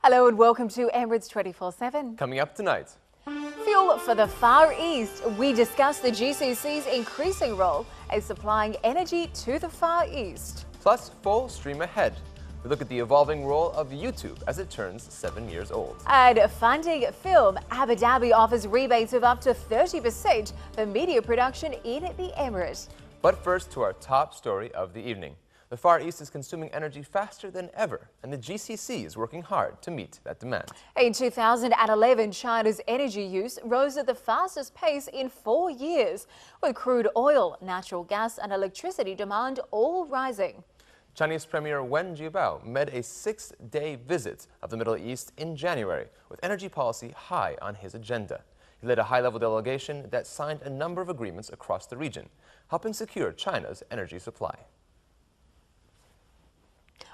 Hello and welcome to Emirates 24/7. Coming up tonight. Fuel for the Far East. We discuss the GCC's increasing role as supplying energy to the Far East. Plus, full stream ahead. We look at the evolving role of YouTube as it turns 7 years old. And funding film. Abu Dhabi offers rebates of up to 30% for media production in the Emirates. But first to our top story of the evening. The Far East is consuming energy faster than ever, and the GCC is working hard to meet that demand. In 2011, China's energy use rose at the fastest pace in 4 years, with crude oil, natural gas and electricity demand all rising. Chinese Premier Wen Jiabao made a 6-day visit of the Middle East in January, with energy policy high on his agenda. He led a high-level delegation that signed a number of agreements across the region, helping secure China's energy supply.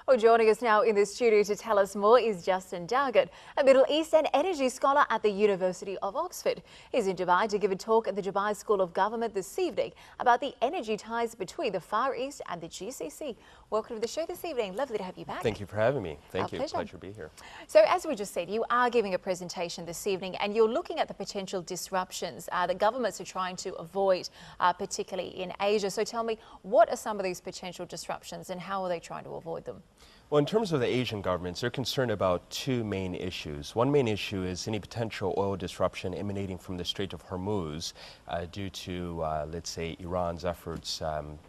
Well, joining us now in the studio to tell us more is Justin Dargin, a Middle East and energy scholar at the University of Oxford. He's in Dubai to give a talk at the Dubai School of Government this evening about the energy ties between the Far East and the GCC. Welcome to the show this evening. Lovely to have you back. Thank you for having me. Thank you. Pleasure to be here. So as we just said, you are giving a presentation this evening and you're looking at the potential disruptions that governments are trying to avoid, particularly in Asia. So tell me, what are some of these potential disruptions and how are they trying to avoid them? Well, in terms of the Asian governments, they're concerned about two main issues. One main issue is any potential oil disruption emanating from the Strait of Hormuz due to, let's say, Iran's efforts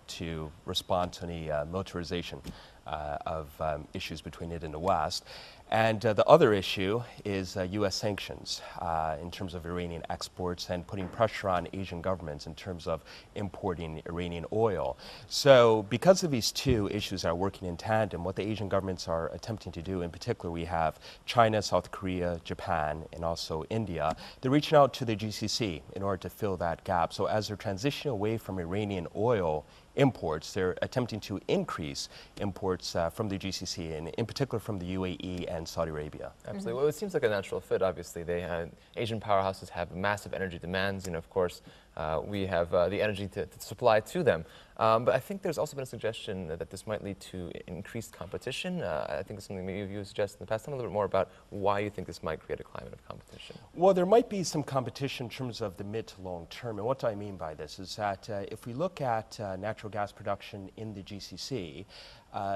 to respond to any militarization of issues between it and the West. And the other issue is U.S. sanctions in terms of Iranian exports and putting pressure on Asian governments in terms of importing Iranian oil. So because of these two issues that are working in tandem, what the Asian governments are attempting to do, in particular we have China, South Korea, Japan, and also India, they're reaching out to the GCC in order to fill that gap. So as they're transitioning away from Iranian oil imports, they're attempting to increase imports from the GCC, and in particular from the UAE and Saudi Arabia. Absolutely. Well, it seems like a natural fit, obviously. Asian powerhouses have massive energy demands, and of course, we have the energy to supply to them. But I think there's also been a suggestion that this might lead to increased competition. I think it's something maybe you suggested in the past. Tell me a little bit more about why you think this might create a climate of competition. Well, there might be some competition in terms of the mid to long term. And what I mean by this is that if we look at natural gas production in the GCC,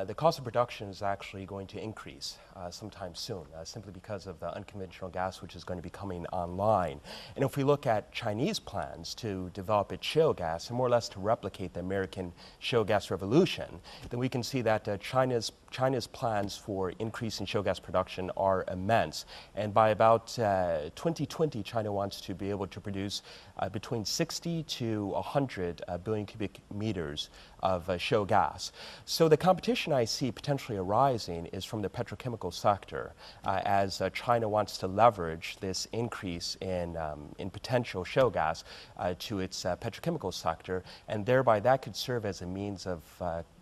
the cost of production is actually going to increase sometime soon, simply because of the unconventional gas which is going to be coming online. And if we look at Chinese plans to develop its shale gas, and more or less to replicate the American shale gas revolution, then we can see that China's plans for increasing shale gas production are immense. And by about 2020, China wants to be able to produce between 60 to 100 billion cubic meters of shale gas. So the competition I see potentially arising is from the petrochemical sector, as China wants to leverage this increase in potential shale gas to its petrochemical sector, and thereby that could serve as a means of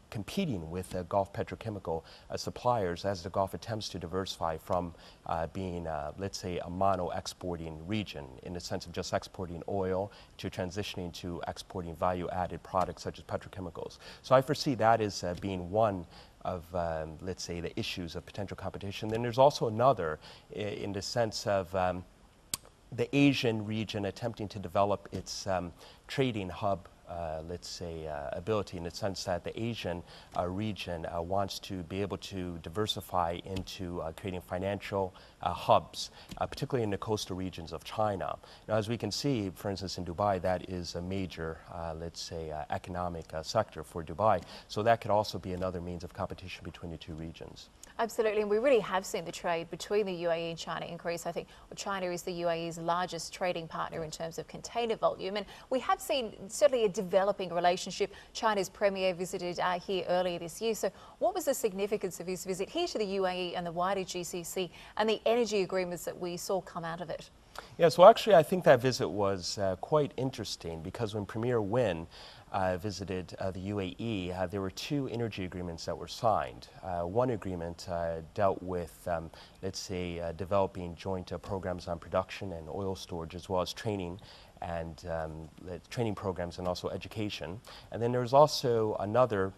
competing with Gulf petrochemical suppliers as the Gulf attempts to diversify from being, let's say, a mono-exporting region in the sense of just exporting oil to transitioning to exporting value-added products such as petrochemicals. So I foresee that as being one of, let's say, the issues of potential competition. Then there's also another in the sense of the Asian region attempting to develop its trading hub let's say, ability, in the sense that the Asian region wants to be able to diversify into creating financial hubs, particularly in the coastal regions of China. Now, as we can see, for instance, in Dubai, that is a major, let's say, economic sector for Dubai. So that could also be another means of competition between the two regions. Absolutely, and we really have seen the trade between the UAE and China increase. I think China is the UAE's largest trading partner in terms of container volume, and we have seen certainly a developing relationship. China's premier visited here earlier this year. So what was the significance of his visit here to the UAE and the wider GCC and the energy agreements that we saw come out of it? Yes, well, actually, I think that visit was quite interesting because when Premier Wen visited the UAE, there were two energy agreements that were signed. One agreement dealt with, let's say, developing joint programs on production and oil storage, as well as training and the training programs and also education. And then there's also another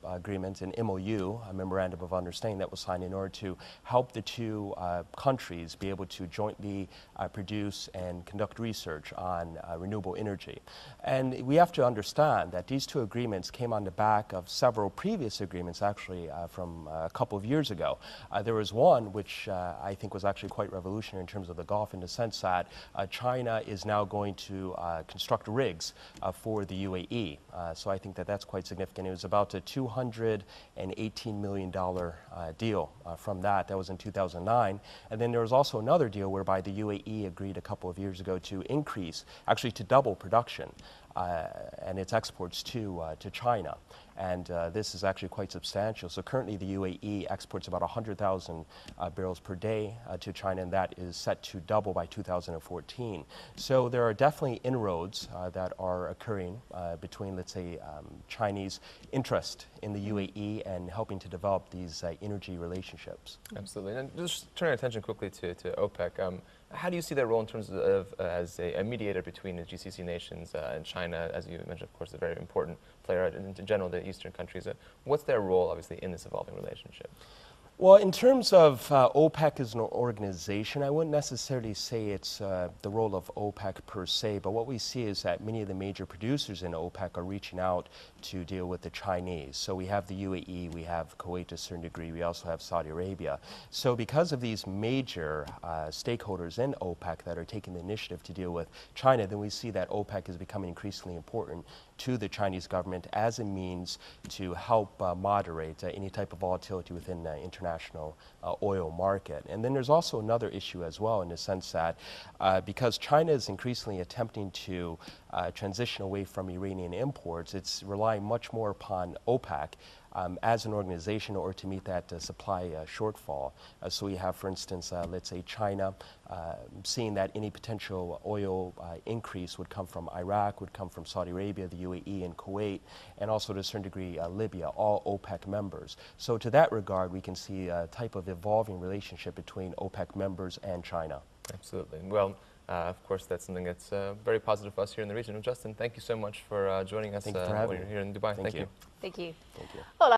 agreement, an MOU, a Memorandum of Understanding, that was signed in order to help the two countries be able to jointly produce and conduct research on renewable energy. And we have to understand that these two agreements came on the back of several previous agreements, actually from a couple of years ago. There was one which I think was actually quite revolutionary in terms of the Gulf, in the sense that China is now going to construct rigs for the UAE. So I think that that's quite significant. It was about a $218 million deal from that. That was in 2009. And then there was also another deal whereby the UAE agreed a couple of years ago to increase, actually to double production and its exports to China. And this is actually quite substantial. So currently the UAE exports about 100,000 barrels per day to China, and that is set to double by 2014. So there are definitely inroads that are occurring between, let's say, Chinese interest in the UAE and helping to develop these energy relationships. Absolutely. And just turn our attention quickly to OPEC. How do you see their role in terms of as a mediator between the GCC nations and China, as you mentioned, of course, a very important player in general, the Eastern countries? What's their role, obviously, in this evolving relationship? Well, in terms of OPEC as an organization, I wouldn't necessarily say it's the role of OPEC per se, but what we see is that many of the major producers in OPEC are reaching out to deal with the Chinese. So we have the UAE, we have Kuwait to a certain degree, we also have Saudi Arabia. So because of these major stakeholders in OPEC that are taking the initiative to deal with China, then we see that OPEC is becoming increasingly important to the Chinese government as a means to help moderate any type of volatility within the international oil market. And then there's also another issue as well, in the sense that because China is increasingly attempting to transition away from Iranian imports, it's relying much more upon OPEC as an organization in order to meet that supply shortfall. So we have, for instance, let's say China seeing that any potential oil increase would come from Iraq, would come from Saudi Arabia, the UAE, and Kuwait, and also to a certain degree Libya, all OPEC members. So to that regard, we can see a type of evolving relationship between OPEC members and China. Absolutely. Well, of course, that's something that's very positive for us here in the region. Well, Justin, thank you so much for joining us Thank you for having when you're here in Dubai. Thank you. Thank you. Thank you. Well,